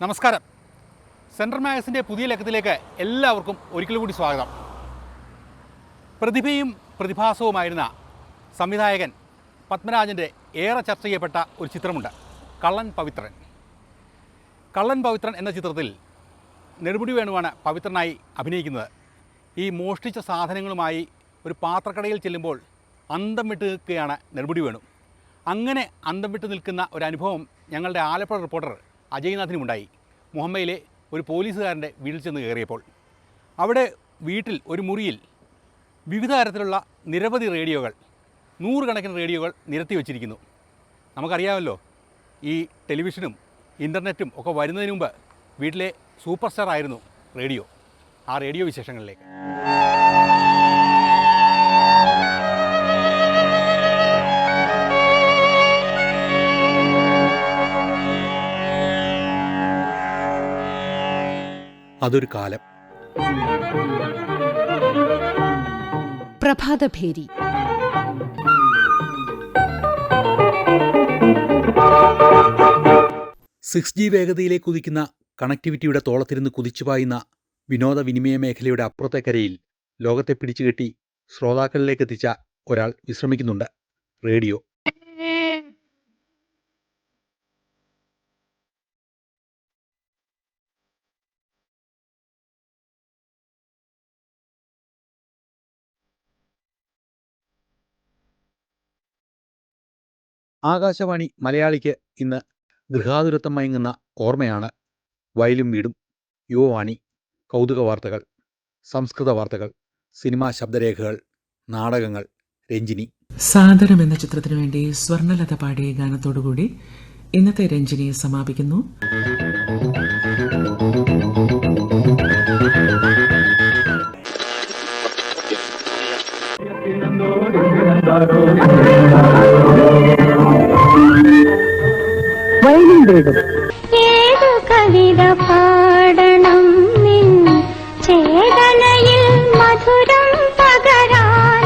നമസ്കാരം. സെൻട്രൽ മാഗസിൻ്റെ പുതിയ ലക്കത്തിലേക്ക് എല്ലാവർക്കും ഒരിക്കൽ കൂടി സ്വാഗതം. പ്രതിഭയും പ്രതിഭാസവുമായിരുന്ന സംവിധായകൻ പത്മരാജൻ്റെ ഏറെ ചർച്ച ചെയ്യപ്പെട്ട ഒരു ചിത്രമുണ്ട്, കള്ളൻ പവിത്രൻ. കള്ളൻ പവിത്രൻ എന്ന ചിത്രത്തിൽ നെടുമുടി വേണുവാണ് പവിത്രനായി അഭിനയിക്കുന്നത്. ഈ മോഷ്ടിച്ച സാധനങ്ങളുമായി ഒരു പാത്രക്കടയിൽ ചെല്ലുമ്പോൾ അന്തം വിട്ട് നിൽക്കുകയാണ് നെടുമുടി വേണു. അങ്ങനെ അന്തം വിട്ട് നിൽക്കുന്ന ഒരു അനുഭവം ഞങ്ങളുടെ ആലപ്പുഴ റിപ്പോർട്ടർ അജയ്നാഥിനുമുണ്ടായി. മുഹമ്മയിലെ ഒരു പോലീസുകാരൻ്റെ വീട്ടിൽ ചെന്ന് കയറിയപ്പോൾ അവിടെ വീട്ടിൽ ഒരു മുറിയിൽ വിവിധ തരത്തിലുള്ള നിരവധി റേഡിയോകൾ, നൂറുകണക്കിന് റേഡിയോകൾ നിരത്തി വച്ചിരിക്കുന്നു. നമുക്കറിയാമല്ലോ, ഈ ടെലിവിഷനും ഇൻ്റർനെറ്റും ഒക്കെ വരുന്നതിന് മുമ്പ് വീട്ടിലെ സൂപ്പർ സ്റ്റാർ ആയിരുന്നു റേഡിയോ. ആ റേഡിയോ വിശേഷങ്ങളിലേക്ക്. അതൊരു കാലം. പ്രഭാതഭേരി. G വേഗതയിലേക്ക് കുതിക്കുന്ന കണക്ടിവിറ്റിയുടെ തോളത്തിരുന്ന് കുതിച്ചുപായുന്ന വിനോദവിനിമയ മേഖലയുടെ അപ്പുറത്തേക്കരയിൽ ലോകത്തെ പിടിച്ചുകെട്ടി ശ്രോതാക്കളിലേക്ക് എത്തിച്ച ഒരാൾ വിശ്രമിക്കുന്നുണ്ട്. റേഡിയോ. ആകാശവാണി മലയാളിക്ക് ഇന്ന് ഗൃഹാതുരത്വം മയങ്ങുന്ന ഓർമ്മയാണ് വയലും വീടും, യുവവാണി, കൗതുക വാർത്തകൾ, സംസ്കൃത വാർത്തകൾ, സിനിമാ ശബ്ദരേഖകൾ, നാടകങ്ങൾ, രഞ്ജിനി. സാദരം എന്ന ചിത്രത്തിനു വേണ്ടി സ്വർണലത പാടിയ ഗാനത്തോടുകൂടി ഇന്നത്തെ രഞ്ജിനി സമാപിക്കുന്നു. ഏതു കവിത പാടണം നിൻ ചേതനയിൽ മധുരം പകരാൻ,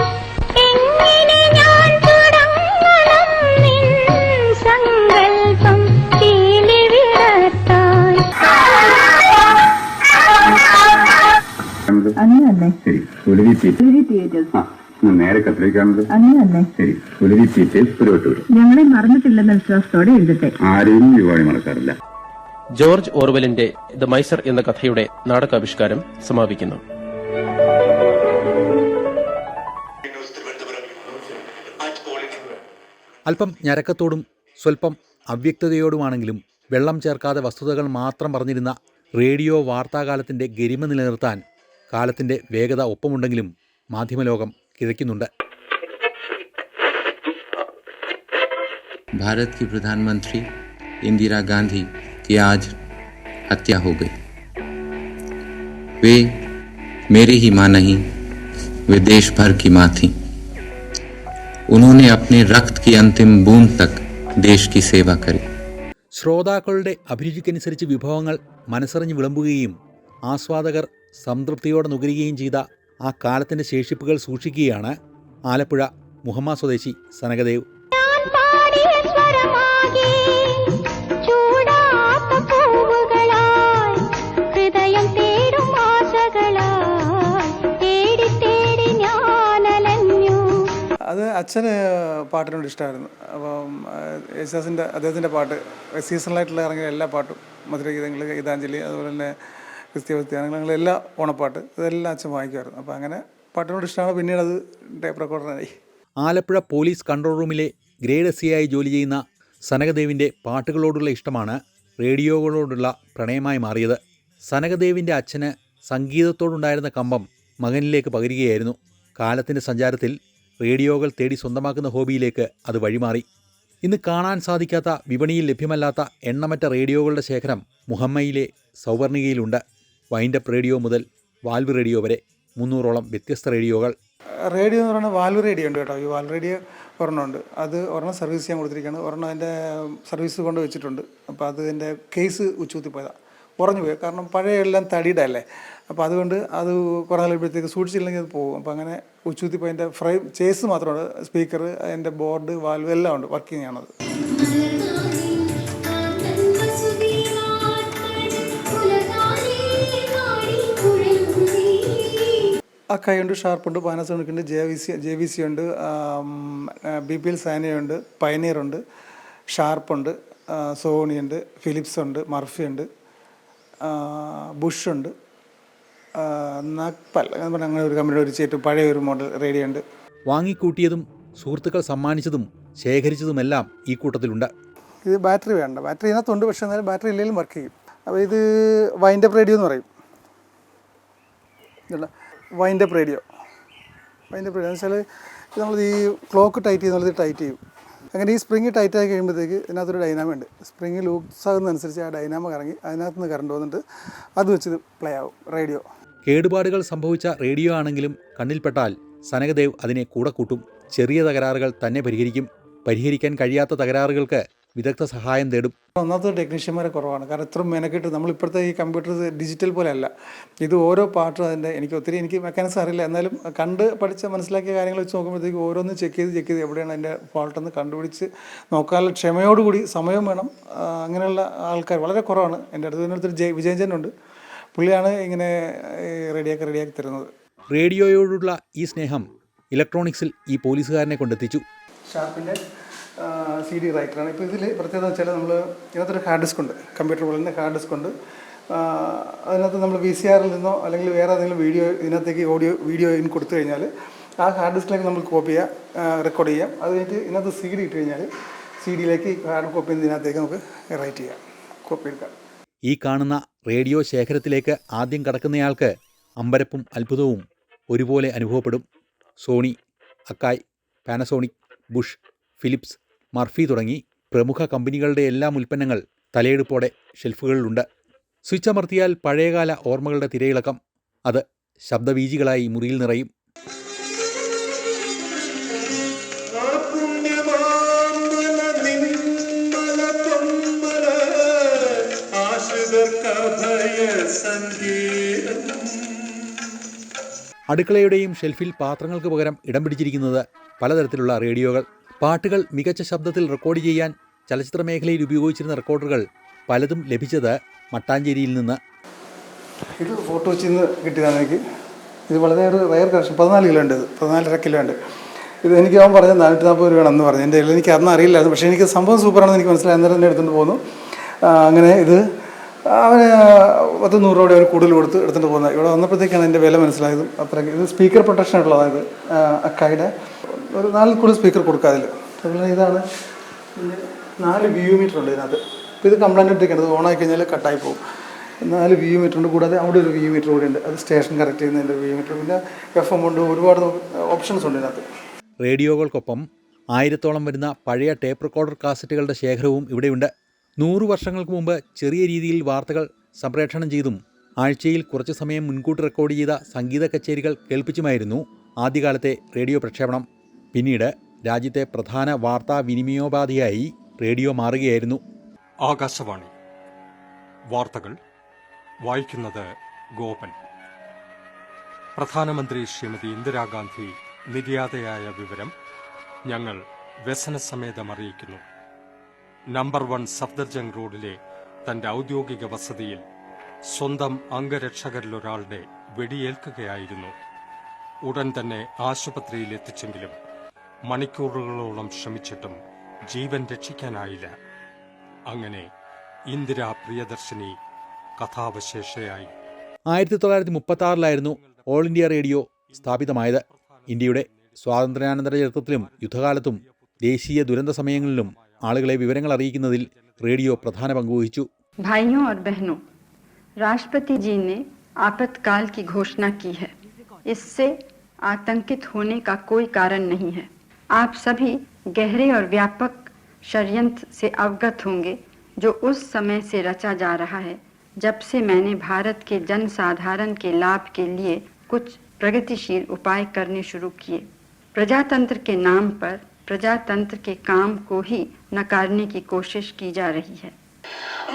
എങ്ങനെ ഞാൻ തുടങ്ങണം നിൻ സങ്കൽപ്പം തീലി വിടർത്താൻ. അങ്ങനല്ലേ? ശരി. നേരെ കത്തിരിക്കാണത് അങ്ങനല്ലേ? ശരി. ഞങ്ങളെ മറന്നിട്ടില്ലെന്ന വിശ്വാസത്തോടെ എഴുതട്ടെ. ആരെയും യുവായി മറക്കാറില്ല. ജോർജ് ഓർവെലിന്റെ ദ മൈസർ എന്ന കഥയുടെ നാടകാവിഷ്കാരം സമാപിക്കുന്നു. അല്പം ഞരക്കത്തോടും സ്വല്പം അവ്യക്തതയോടുമാണെങ്കിലും വെള്ളം ചേർക്കാതെ വസ്തുതകൾ മാത്രം പറഞ്ഞിരുന്ന റേഡിയോ വാർത്താകാലത്തിൻ്റെ ഗരിമ നിലനിർത്താൻ കാലത്തിൻ്റെ വേഗത ഒപ്പമുണ്ടെങ്കിലും മാധ്യമലോകം കിതയ്ക്കുന്നുണ്ട്. भारत की प्रधानमंत्री इंदिरा गांधी की आज हत्या हो गई. वे मेरी ही मां नहीं, वे देश भर की मां थी. उन्होंने अपने रक्त की अंतिम बूंद तक देश की सेवा करी. ശ്രോതാക്കളുടെ അഭിരുചിക്കനുസരിച്ച് വിഭവങ്ങൾ മനസ്സറിഞ്ഞ് വിളമ്പുകയും ആസ്വാദകർ സംതൃപ്തിയോടെ നുകരുകയും ചെയ്ത ആ കാലത്തിൻ്റെ ശേഷിപ്പുകൾ സൂക്ഷിക്കുകയാണ് ആലപ്പുഴ മുഹമ്മ സ്വദേശി സനകദേവ്. അത് അച്ഛന് പാട്ടിനോട് ഇഷ്ടമായിരുന്നു. അപ്പം യേശുദാസിൻ്റെ അദ്ദേഹത്തിൻ്റെ പാട്ട് സീസണലായിട്ടുള്ള ഇറങ്ങിയ എല്ലാ പാട്ടും, മധുരഗീതങ്ങൾ, ഗീതാഞ്ജലി, അതുപോലെ തന്നെ ക്രിസ്തീയ വ്യക്തിയാനങ്ങൾ, എല്ലാ ഓണപ്പാട്ട്, ഇതെല്ലാം അച്ഛൻ വായിക്കുമായിരുന്നു. അപ്പോൾ അങ്ങനെ പാട്ടിനോട് ഇഷ്ടമാണ്. പിന്നീട് അത് ടേപ്പ് റെക്കോർഡറായി. ആലപ്പുഴ പോലീസ് കൺട്രോൾ റൂമിലെ ഗ്രേഡ് SI ആയി ജോലി ചെയ്യുന്ന സനകദേവിൻ്റെ പാട്ടുകളോടുള്ള ഇഷ്ടമാണ് റേഡിയോകളോടുള്ള പ്രണയമായി മാറിയത്. സനകദേവിൻ്റെ അച്ഛന് സംഗീതത്തോടുണ്ടായിരുന്ന കമ്പം മകനിലേക്ക് പകരുകയായിരുന്നു. കാലത്തിൻ്റെ സഞ്ചാരത്തിൽ റേഡിയോകൾ തേടി സ്വന്തമാക്കുന്ന ഹോബിയിലേക്ക് അത് വഴിമാറി. ഇന്ന് കാണാൻ സാധിക്കാത്ത, വിപണിയിൽ ലഭ്യമല്ലാത്ത എണ്ണമറ്റ റേഡിയോകളുടെ ശേഖരം മുഹമ്മയിലെ സൗവർണികയിലുണ്ട്. വൈൻഡപ്പ് റേഡിയോ മുതൽ വാൽവ് റേഡിയോ വരെ 300ഓളം വ്യത്യസ്ത റേഡിയോകൾ. റേഡിയോ എന്ന് പറയുന്നത് വാൽവ് റേഡിയോ ഉണ്ട് കേട്ടോ. ഈ വാൽവ് റേഡിയോ ഒരെണ്ണമുണ്ട്. അത് ഒരെണ്ണം സർവീസ് ചെയ്യാൻ കൊടുത്തിരിക്കുകയാണ്. ഒരെണ്ണം അതിൻ്റെ സർവീസ് കൊണ്ട് വെച്ചിട്ടുണ്ട്. അപ്പോൾ അതിൻ്റെ കേസ് ഉച്ചൂത്തിപ്പോയതാണ്, ഉറഞ്ഞു പോയി. കാരണം പഴയ എല്ലാം തടിയുടെ അല്ലേ. അപ്പോൾ അതുകൊണ്ട് അത് കുറേ നാളുമ്പോഴത്തേക്ക് സൂക്ഷിച്ചില്ലെങ്കിൽ അത് പോകും. അപ്പോൾ അങ്ങനെ ഉച്ചൂത്തിപ്പോൾ അതിൻ്റെ ഫ്രെയിം ചേസ് മാത്രമാണ്, സ്പീക്കർ, അതിൻ്റെ ബോർഡ്, വാൽവ് എല്ലാം ഉണ്ട്, വർക്കിംഗ് ആണത്. അക്കായി ഉണ്ട്, ഷാർപ്പുണ്ട്, പാനാസോണിക് ഉണ്ട്, JVC ഉണ്ട്, BPL സാനിയുണ്ട്, പയനീർ ഉണ്ട്, ഷാർപ്പുണ്ട്, സോണി ഉണ്ട്, ഫിലിപ്സ് ഉണ്ട്, മർഫി ഉണ്ട്, ബുഷ് ഉണ്ട്, നക്പൽ എന്ന് പറഞ്ഞാൽ അങ്ങനെ ഒരു കമ്പനിയുടെ ഒരു ചേറ്റ് പഴയ ഒരു മോഡൽ റേഡിയോ ഉണ്ട്. വാങ്ങിക്കൂട്ടിയതും സുഹൃത്തുക്കൾ സമ്മാനിച്ചതും ശേഖരിച്ചതുമെല്ലാം ഈ കൂട്ടത്തിലുണ്ട്. ഇത് ബാറ്ററി വേണ്ട, ബാറ്ററി ഇതിനകത്തുണ്ട്, പക്ഷേ എന്നാലും ബാറ്ററി ഇല്ലെങ്കിലും വർക്ക് ചെയ്യും. അപ്പോൾ ഇത് വൈൻഡപ്പ് റേഡിയോ എന്ന് പറയും. ഇതുള്ള വൈൻഡപ്പ് റേഡിയോ എന്ന് വെച്ചാൽ നമ്മൾ ഈ ക്ലോക്ക് ടൈറ്റ് ചെയ്യുന്നത് ടൈറ്റ് ചെയ്യും. അങ്ങനെ ഈ സ്പ്രിങ് ടൈറ്റ് ആയി കഴിയുമ്പോഴത്തേക്ക് ഇതിനകത്തൊരു ഡൈനാമോ ഉണ്ട്. സ്പ്രിങ് ലൂസാകുന്നതനുസരിച്ച് ആ ഡൈനാമോ കറങ്ങി അതിനകത്ത് നിന്ന് കറണ്ട് വന്നിട്ട് അത് വെച്ച് പ്ലേ ആവും റേഡിയോ. കേടുപാടുകൾ സംഭവിച്ച റേഡിയോ ആണെങ്കിലും കണ്ണിൽപ്പെട്ടാൽ സനകദേവ് അതിനെ കൂടെ കൂട്ടും. ചെറിയ തകരാറുകൾ തന്നെ പരിഹരിക്കാൻ കഴിയാത്ത തകരാറുകൾക്ക് വിദഗ്ധ സഹായം തേടും. ഒന്നാമത്തെ ടെക്നീഷ്യന്മാരെ കുറവാണ്. കാരണം ഇത്രയും മെനക്കെട്ട് നമ്മളിപ്പോഴത്തെ ഈ കമ്പ്യൂട്ടർ ഡിജിറ്റൽ പോലെ അല്ല. ഇത് ഓരോ പാർട്ടും അതിൻ്റെ എനിക്ക് മെക്കാനിക്സ് അറിയില്ല, എന്നാലും കണ്ട് പഠിച്ച് മനസ്സിലാക്കിയ കാര്യങ്ങൾ വെച്ച് നോക്കുമ്പോഴത്തേക്ക് ഓരോന്ന് ചെക്ക് ചെയ്ത് എവിടെയാണ് അതിൻ്റെ ഫോൾട്ടെന്ന് കണ്ടുപിടിച്ച് നോക്കാനുള്ള ക്ഷമയോടുകൂടി സമയം വേണം. അങ്ങനെയുള്ള ആൾക്കാർ വളരെ കുറവാണ്. എൻ്റെ അടുത്തൊരു വിജയജനുണ്ട്, പുള്ളിയാണ് ഇങ്ങനെ റെഡിയാക്കി തരുന്നത്. റേഡിയോയോടുള്ള ഈ സ്നേഹം ഇലക്ട്രോണിക്സിൽ ഈ പോലീസുകാരനെ കൊണ്ടെത്തിച്ചു. ഷാർപ്പിൻ്റെ CD റൈറ്ററാണ്. ഇപ്പോൾ ഇതിൽ പ്രത്യേകത വെച്ചാൽ നമ്മൾ ഇതിനകത്തൊരു ഹാർഡ് ഡിസ്ക് ഉണ്ട്, കമ്പ്യൂട്ടർ പോലെ തന്നെ ഹാർഡ് ഡിസ്ക് ഉണ്ട്. അതിനകത്ത് നമ്മൾ VCRൽ നിന്നോ അല്ലെങ്കിൽ വേറെ ഏതെങ്കിലും ഇതിനകത്തേക്ക് വീഡിയോ കൊടുത്തു കഴിഞ്ഞാൽ ആ ഹാർഡ് ഡിസ്കിലേക്ക് നമ്മൾ കോപ്പി ചെയ്യാം, റെക്കോർഡ് ചെയ്യാം. അത് കഴിഞ്ഞിട്ട് ഇതിനകത്ത് CD ഇട്ട് കഴിഞ്ഞാൽ CDയിലേക്ക് ഹാർഡ് കോപ്പി ഇതിനകത്തേക്ക് നമുക്ക് റൈറ്റ് ചെയ്യാം, കോപ്പി എടുക്കാം. ഈ കാണുന്ന റേഡിയോ ശേഖരത്തിലേക്ക് ആദ്യം കടക്കുന്നയാൾക്ക് അമ്പരപ്പും അത്ഭുതവും ഒരുപോലെ അനുഭവപ്പെടും. Sony, Akai, Panasonic, Bush, Philips, Murphy തുടങ്ങി പ്രമുഖ കമ്പനികളുടെ എല്ലാം ഉൽപ്പന്നങ്ങൾ തലയെടുപ്പോടെ ഷെൽഫുകളിലുണ്ട്. സ്വിച്ച് അമർത്തിയാൽ പഴയകാല ഓർമ്മകളുടെ തിരയിളക്കം. അത് ശബ്ദവീജികളായി മുറിയിൽ നിറയും. അടുക്കളയുടെയും ഷെൽഫിൽ പാത്രങ്ങൾക്ക് പകരം ഇടം പിടിച്ചിരിക്കുന്നത് പലതരത്തിലുള്ള റേഡിയോകൾ. പാട്ടുകൾ മികച്ച ശബ്ദത്തിൽ റെക്കോർഡ് ചെയ്യാൻ ചലച്ചിത്ര മേഖലയിൽ ഉപയോഗിച്ചിരുന്ന റെക്കോർഡറുകൾ പലതും ലഭിച്ചത് മട്ടാഞ്ചേരിയിൽ നിന്ന്. ഇത് ഫോട്ടോ വെച്ച് ഇന്ന് കിട്ടിയതാണ് എനിക്ക്. ഇത് വളരെ ഒരു റയർ കളക്ഷൻ. 14 കിലോ ഉണ്ട്. ഇത് 14.5 കിലോ ഉണ്ട്. ഇത് എനിക്ക് അവൻ പറഞ്ഞത് 440 രൂപയാണെന്ന് പറഞ്ഞു. എൻ്റെ കയ്യിൽ എനിക്ക് അന്ന് അറിയില്ലായിരുന്നു, പക്ഷേ എനിക്ക് സംഭവം സൂപ്പറാണെന്ന് എനിക്ക് മനസ്സിലായി. അന്നേരം തന്നെ എടുത്തുകൊണ്ട് പോന്നു. അങ്ങനെ ഇത് അവന് 100 രൂപ അവന് കൂടുതൽ എടുത്തുകൊണ്ട് പോകുന്നത്. ഇവിടെ വന്നപ്പോഴത്തേക്കാണ് എൻ്റെ വില മനസ്സിലായതും. അത്രയ്ക്ക് ഇത് സ്പീക്കർ പ്രൊട്ടക്ഷൻ ഉള്ളതാണ്. അക്കായുടെ ഒരു 4 കൂടുതൽ സ്പീക്കർ കൊടുക്കുക അതിൽ. അതുപോലെ ഇതാണ് 4 VU മീറ്റർ ഉണ്ട് ഇതിനകത്ത്. ഇപ്പോൾ ഇത് കംപ്ലൈൻറ്റ് ഇട്ടിരിക്കുന്നത്, ഇത് ഓണാക്കി കഴിഞ്ഞാൽ കട്ടായി പോകും. 4 VU മീറ്റർ ഉണ്ട്. കൂടാതെ അവിടെ ഒരു VU മീറ്റർ കൂടി ഉണ്ട്. അത് സ്റ്റേഷൻ കറക്റ്റ് ചെയ്യുന്നതിൻ്റെ VU മീറ്റർ. പിന്നെ FM ഉണ്ട്. ഒരുപാട് ഓപ്ഷൻസ് ഉണ്ട് ഇതിനകത്ത്. റേഡിയോകൾക്കൊപ്പം 1000-ഓളം വരുന്ന പഴയ ടേപ്പ് റെക്കോർഡർ കാസറ്റുകളുടെ ശേഖരവും ഇവിടെയുണ്ട്. 100 വർഷങ്ങൾക്ക് മുമ്പ് ചെറിയ രീതിയിൽ വാർത്തകൾ സംപ്രേഷണം ചെയ്തും ആഴ്ചയിൽ കുറച്ച് സമയം മുൻകൂട്ടി റെക്കോർഡ് ചെയ്ത സംഗീത കച്ചേരികൾ കേൾപ്പിച്ചുമായിരുന്നു ആദ്യകാലത്തെ റേഡിയോ പ്രക്ഷേപണം. പിന്നീട് രാജ്യത്തെ പ്രധാന വാർത്താ വിനിമയോപാധിയായി റേഡിയോ മാറുകയായിരുന്നു. ആകാശവാണി വാർത്തകൾ വായിക്കുന്നത് ഗോപൻ. പ്രധാനമന്ത്രി ശ്രീമതി ഇന്ദിരാഗാന്ധി നിര്യാതയായ വിവരം ഞങ്ങൾ വ്യസനസമേതം അറിയിക്കുന്നു. നമ്പർ 1 സഫ്ദർജംഗ് റോഡിലെ തന്റെ ഔദ്യോഗിക വസതിയിൽ സ്വന്തം അംഗരക്ഷകരിലൊരാളുടെ വെടിയേൽക്കുകയായിരുന്നു. ഉടൻ തന്നെ ആശുപത്രിയിൽ എത്തിച്ചെങ്കിലും മണിക്കൂറുകളോളം ശ്രമിച്ചിട്ടും ജീവൻ രക്ഷിക്കാനായില്ല. അങ്ങനെ ഇന്ദിരാ പ്രിയദർശിനി കഥാവശേഷയായി. 1936 ഓൾ ഇന്ത്യ റേഡിയോ സ്ഥാപിതമായത്. ഇന്ത്യയുടെ സ്വാതന്ത്ര്യാനന്തര ചരിത്രത്തിലും യുദ്ധകാലത്തും ദേശീയ ദുരന്ത സമയങ്ങളിലും ആളുകളെ വിവരങ്ങൾ അറിയിക്കുന്നതിൽ റേഡിയോ പ്രധാന പങ്കുവഹിച്ചു. भाइयों और बहनों, राष्ट्रपति जी ने आपातकाल की घोषणा की है. इससे आतंकित होने का कोई कारण नहीं है. आप सभी गहरे और व्यापक षड्यंत्र से अवगत होंगे जो उस समय से रचा जा रहा है जब से मैंने भारत के जनसाधारण के लाभ के लिए कुछ प्रगतिशील उपाय करने शुरू किए. प्रजातंत्र के नाम पर प्रजातंत्र के काम को ही नकारने की कोशिश की जा रही है.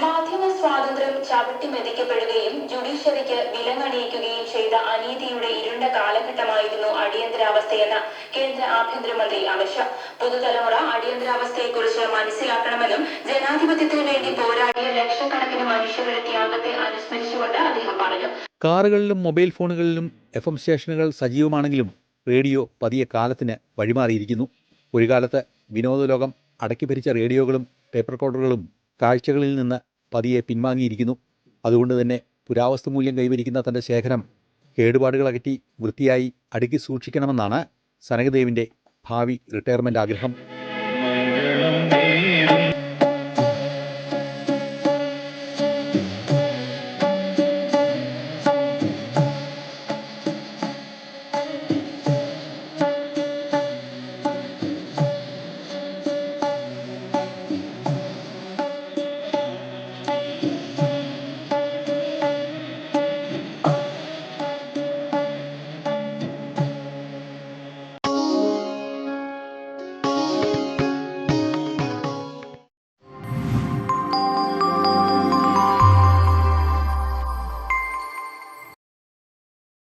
മാധ്യമ സ്വാതന്ത്ര്യം ചവിട്ടിമെതിക്കപ്പെടുകയും ജുഡീഷ്യറിക്ക് വിലങ്ങണിയിക്കുകയും ചെയ്ത അനീതിയുടെ ഇരുണ്ട കാലഘട്ടമായിരുന്നു അടിയന്തരാവസ്ഥയെന്ന് കേന്ദ്ര ആഭ്യന്തരമന്ത്രി അമിത് ഷാ. പുതുതലമുറ അടിയന്തരാവസ്ഥയെക്കുറിച്ച് മനസ്സിലാക്കണമെന്നും ജനാധിപത്യത്തിന് വേണ്ടി പോരാടിയ ലക്ഷക്കണക്കിന് മനുഷ്യരുടെ ത്യാഗത്തെ അനുസ്മരിച്ചുകൊണ്ട് അദ്ദേഹം പറഞ്ഞു. കാറുകളിലും മൊബൈൽ ഫോണുകളിലും FM സ്റ്റേഷനുകൾ സജീവമാണെങ്കിലും റേഡിയോ പതിയെ കാലത്തിന് വഴിമാറിയിരിക്കുന്നു. ഒരു കാലത്ത് വിനോദലോകം അടക്കി ഭരിച്ച റേഡിയോകളും ടേപ്പ് റെക്കോർഡറുകളും കാഴ്ചകളിൽ നിന്ന് പതിയെ പിൻവാങ്ങിയിരിക്കുന്നു. അതുകൊണ്ട് തന്നെ പുരാവസ്തു മൂല്യം കൈവരിക്കുന്ന തൻ്റെ ശേഖരം കേടുപാടുകളകറ്റി വൃത്തിയായി അടുക്കി സൂക്ഷിക്കണമെന്നാണ് സനകദേവിൻ്റെ ഭാവി റിട്ടയർമെൻ്റ് ആഗ്രഹം.